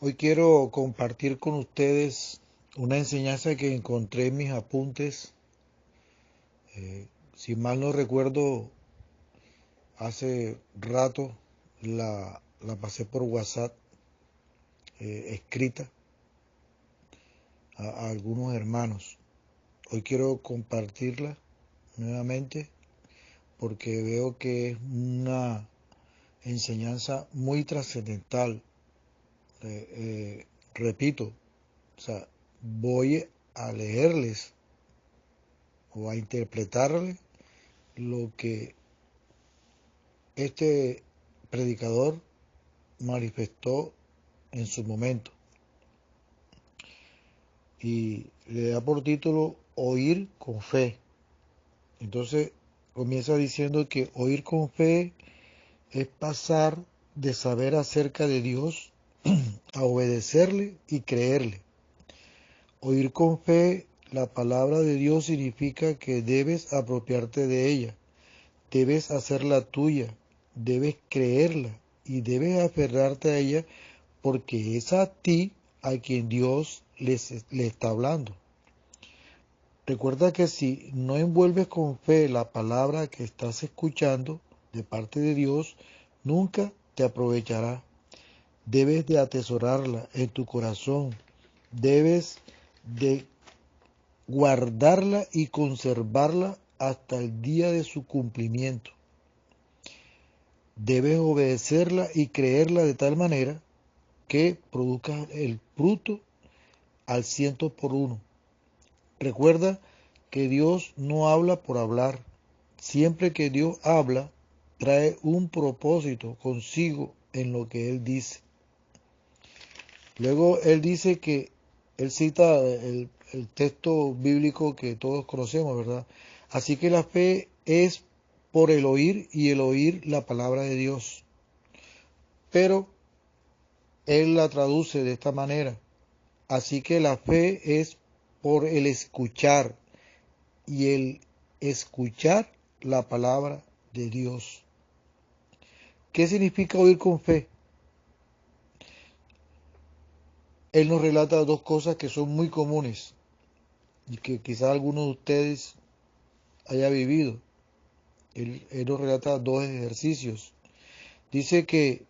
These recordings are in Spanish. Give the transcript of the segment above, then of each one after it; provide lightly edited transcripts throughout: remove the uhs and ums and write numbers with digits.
Hoy quiero compartir con ustedes una enseñanza que encontré en mis apuntes. Si mal no recuerdo, hace rato la pasé por WhatsApp escrita a algunos hermanos. Hoy quiero compartirla nuevamente porque veo que es una enseñanza muy trascendental. Repito, o sea, voy a leerles o a interpretarles lo que este predicador manifestó en su momento y le da por título Oír con fe. Entonces comienza diciendo que oír con fe es pasar de saber acerca de Dios a obedecerle y creerle. Oír con fe la palabra de Dios significa que debes apropiarte de ella, debes hacerla tuya, debes creerla y debes aferrarte a ella porque es a ti a quien Dios le está hablando. Recuerda que si no envuelves con fe la palabra que estás escuchando de parte de Dios, nunca te aprovechará. Debes de atesorarla en tu corazón, debes de guardarla y conservarla hasta el día de su cumplimiento. Debes obedecerla y creerla de tal manera que produzca el fruto al 100 por 1. Recuerda que Dios no habla por hablar. Siempre que Dios habla, trae un propósito consigo en lo que Él dice. Luego Él dice que, Él cita el texto bíblico que todos conocemos, ¿verdad? Así que la fe es por el oír y el oír la palabra de Dios. Pero Él la traduce de esta manera. Así que la fe es por el escuchar y el escuchar la palabra de Dios. ¿Qué significa oír con fe? Él nos relata dos cosas que son muy comunes y que quizás algunos de ustedes haya vivido. Él nos relata dos ejercicios. Dice que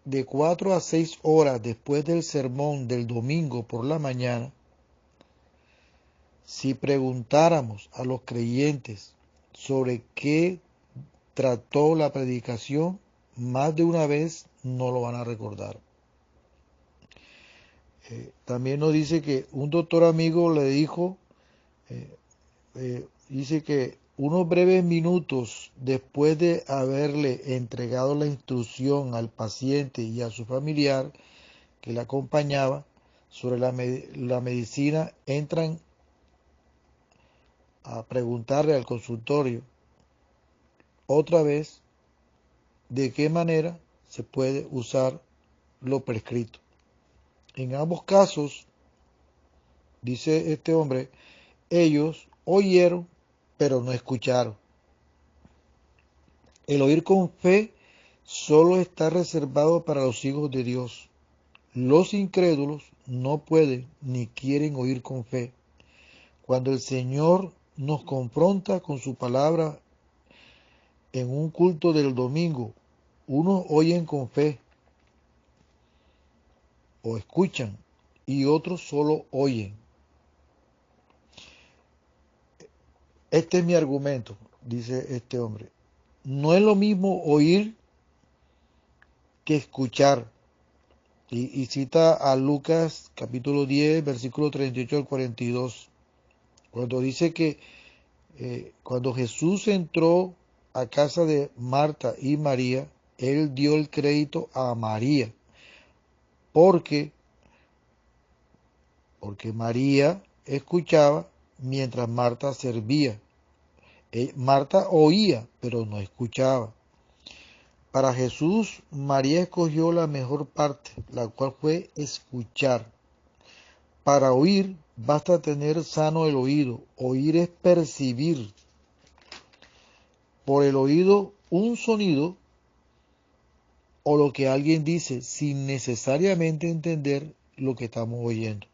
de 4 a 6 horas después del sermón del domingo por la mañana, si preguntáramos a los creyentes sobre qué trató la predicación, más de una vez no lo van a recordar. También nos dice que un doctor amigo le dijo, dice que unos breves minutos después de haberle entregado la instrucción al paciente y a su familiar que le acompañaba sobre la medicina, entran a preguntarle al consultorio otra vez de qué manera se puede usar lo prescrito. En ambos casos, dice este hombre, ellos oyeron, pero no escucharon. El oír con fe solo está reservado para los hijos de Dios. Los incrédulos no pueden ni quieren oír con fe. Cuando el Señor nos confronta con su palabra en un culto del domingo, unos oyen con fe o escuchan y otros solo oyen. Este es mi argumento, dice este hombre. No es lo mismo oír que escuchar. Y cita a Lucas capítulo 10, versículo 38 al 42, cuando dice que cuando Jesús entró a casa de Marta y María, él dio el crédito a María, porque, porque María escuchaba mientras Marta servía. Marta oía, pero no escuchaba. Para Jesús, María escogió la mejor parte, la cual fue escuchar. Para oír, basta tener sano el oído. Oír es percibir. Por el oído, un sonido o lo que alguien dice sin necesariamente entender lo que estamos oyendo.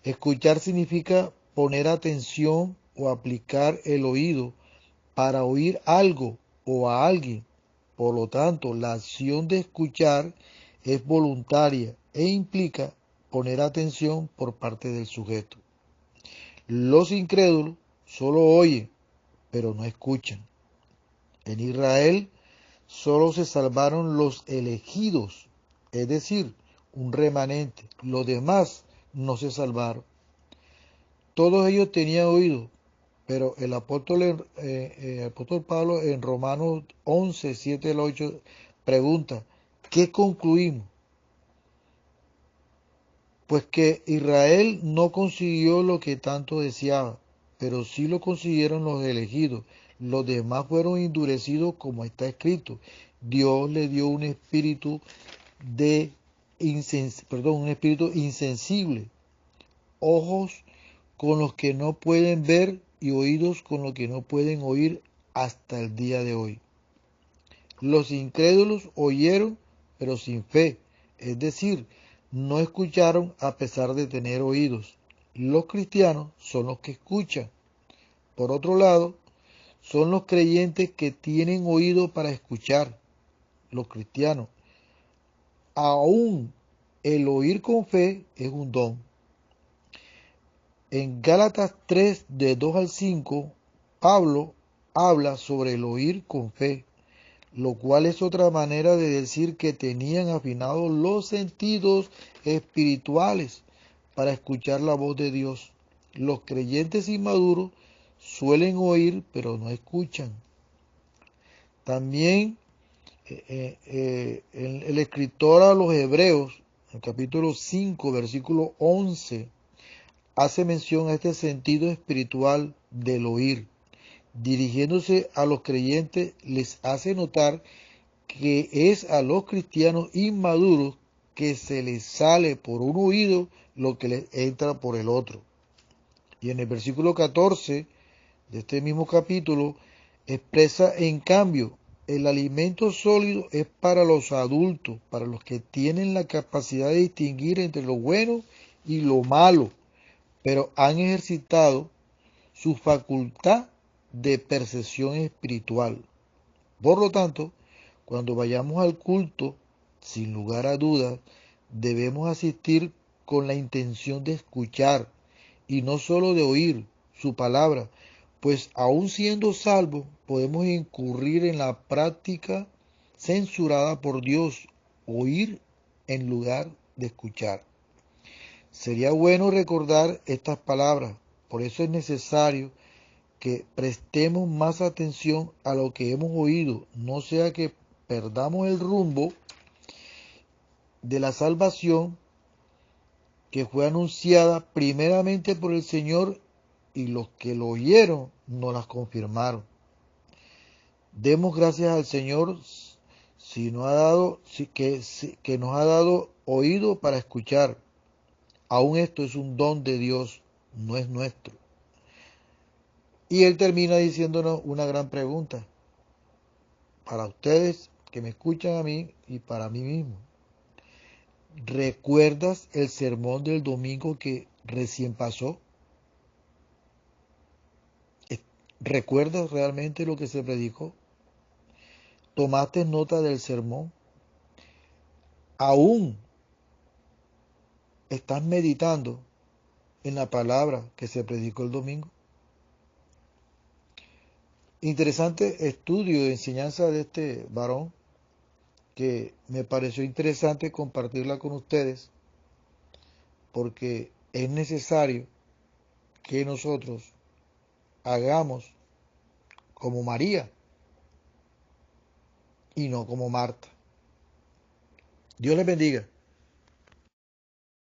Escuchar significa poner atención o aplicar el oído para oír algo o a alguien. Por lo tanto, la acción de escuchar es voluntaria e implica poner atención por parte del sujeto. Los incrédulos solo oyen, pero no escuchan. En Israel solo se salvaron los elegidos, es decir, un remanente. Los demás no se salvaron. Todos ellos tenían oído, pero el apóstol Pablo en Romanos 11, 7 al 8 pregunta, ¿qué concluimos? Pues que Israel no consiguió lo que tanto deseaba, pero sí lo consiguieron los elegidos. Los demás fueron endurecidos como está escrito. Dios le dio un espíritu un espíritu insensible, ojos con los que no pueden ver y oídos con los que no pueden oír hasta el día de hoy. Los incrédulos oyeron, pero sin fe, es decir, no escucharon a pesar de tener oídos. Los cristianos son los que escuchan. Por otro lado, son los creyentes que tienen oído para escuchar. Los cristianos. Aún el oír con fe es un don. En Gálatas 3, de 2 al 5, Pablo habla sobre el oír con fe, lo cual es otra manera de decir que tenían afinados los sentidos espirituales para escuchar la voz de Dios. Los creyentes inmaduros suelen oír, pero no escuchan. También el escritor a los Hebreos, en capítulo 5, versículo 11, hace mención a este sentido espiritual del oír. Dirigiéndose a los creyentes, les hace notar que es a los cristianos inmaduros que se les sale por un oído lo que les entra por el otro. Y en el versículo 14 de este mismo capítulo expresa, en cambio, el alimento sólido es para los adultos, para los que tienen la capacidad de distinguir entre lo bueno y lo malo, pero han ejercitado su facultad de percepción espiritual. Por lo tanto, cuando vayamos al culto, sin lugar a dudas, debemos asistir con la intención de escuchar y no solo de oír su palabra, pues aun siendo salvos podemos incurrir en la práctica censurada por Dios, oír en lugar de escuchar. Sería bueno recordar estas palabras, por eso es necesario que prestemos más atención a lo que hemos oído, no sea que perdamos el rumbo de la salvación que fue anunciada primeramente por el Señor y los que lo oyeron no las confirmaron. Demos gracias al Señor que nos ha dado oído para escuchar. Aún esto es un don de Dios, no es nuestro. Y él termina diciéndonos una gran pregunta para ustedes que me escuchan a mí y para mí mismo. ¿Recuerdas el sermón del domingo que recién pasó? ¿Recuerdas realmente lo que se predicó? ¿Tomaste nota del sermón? ¿Aún estás meditando en la palabra que se predicó el domingo? Interesante estudio de enseñanza de este varón que me pareció interesante compartirla con ustedes porque es necesario que nosotros hagamos como María y no como Marta. Dios les bendiga.